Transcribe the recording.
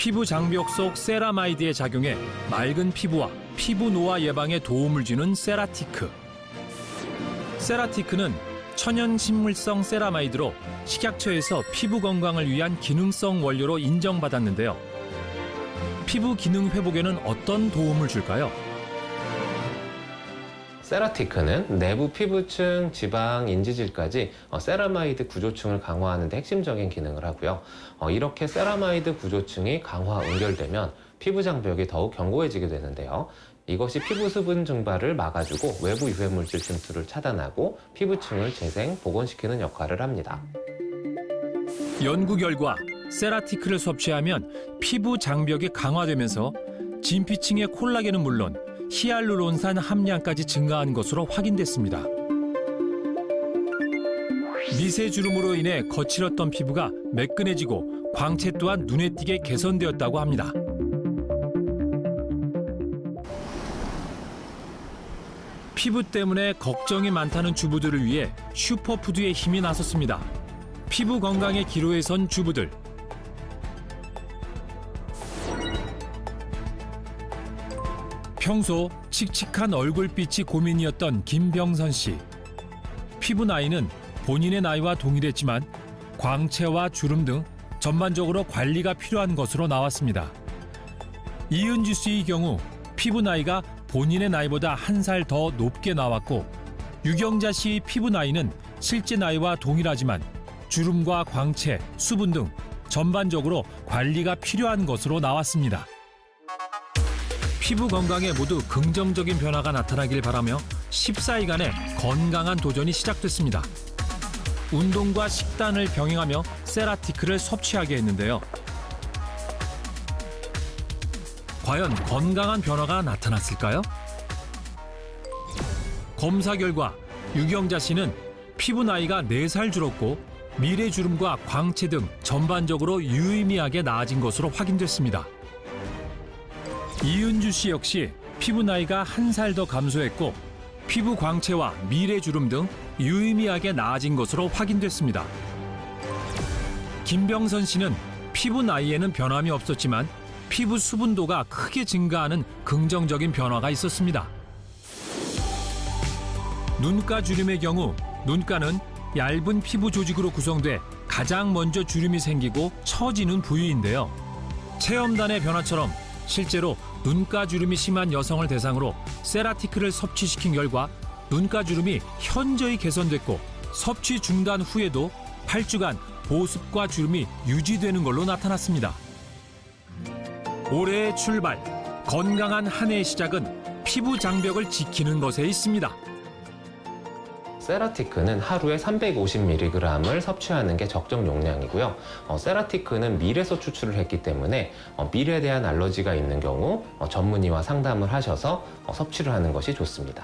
피부 장벽 속 세라마이드의 작용에 맑은 피부와 피부 노화 예방에 도움을 주는 세라티크. 세라티크는 천연 식물성 세라마이드로 식약처에서 피부 건강을 위한 기능성 원료로 인정받았는데요. 피부 기능 회복에는 어떤 도움을 줄까요? 세라티크는 내부 피부층, 지방, 인지질까지 세라마이드 구조층을 강화하는 데 핵심적인 기능을 하고요. 이렇게 세라마이드 구조층이 강화, 응결되면 피부 장벽이 더욱 견고해지게 되는데요. 이것이 피부 수분 증발을 막아주고 외부 유해물질 침투를 차단하고 피부층을 재생, 복원시키는 역할을 합니다. 연구 결과 세라티크를 섭취하면 피부 장벽이 강화되면서 진피층의 콜라겐은 물론 히알루론산 함량까지 증가한 것으로 확인됐습니다. 미세주름으로 인해 거칠었던 피부가 매끈해지고 광채 또한 눈에 띄게 개선되었다고 합니다. 피부 때문에 걱정이 많다는 주부들을 위해 슈퍼푸드의 힘이 나섰습니다. 피부 건강의 기로에 선 주부들. 평소 칙칙한 얼굴빛이 고민이었던 김병선 씨. 피부 나이는 본인의 나이와 동일했지만 광채와 주름 등 전반적으로 관리가 필요한 것으로 나왔습니다. 이은주 씨의 경우 피부 나이가 본인의 나이보다 한 살 더 높게 나왔고, 유경자 씨의 피부 나이는 실제 나이와 동일하지만 주름과 광채, 수분 등 전반적으로 관리가 필요한 것으로 나왔습니다. 피부 건강에 모두 긍정적인 변화가 나타나길 바라며 14일간의 건강한 도전이 시작됐습니다. 운동과 식단을 병행하며 세라티크를 섭취하게 했는데요. 과연 건강한 변화가 나타났을까요? 검사 결과 유경자 씨는 피부 나이가 4살 줄었고 미래 주름과 광채 등 전반적으로 유의미하게 나아진 것으로 확인됐습니다. 이은주 씨 역시 피부 나이가 1살 더 감소했고 피부 광채와 미래 주름 등 유의미하게 나아진 것으로 확인됐습니다. 김병선 씨는 피부 나이에는 변함이 없었지만 피부 수분도가 크게 증가하는 긍정적인 변화가 있었습니다. 눈가 주름의 경우 눈가는 얇은 피부 조직으로 구성돼 가장 먼저 주름이 생기고 처지는 부위인데요. 체험단의 변화처럼 실제로 눈가 주름이 심한 여성을 대상으로 세라티크를 섭취시킨 결과 눈가 주름이 현저히 개선됐고 섭취 중단 후에도 8주간 보습과 주름이 유지되는 걸로 나타났습니다. 올해의 출발, 건강한 한 해의 시작은 피부 장벽을 지키는 것에 있습니다. 세라티크는 하루에 350mg을 섭취하는 게 적정 용량이고요. 세라티크는 밀에서 추출을 했기 때문에 밀에 대한 알러지가 있는 경우 전문의와 상담을 하셔서 섭취를 하는 것이 좋습니다.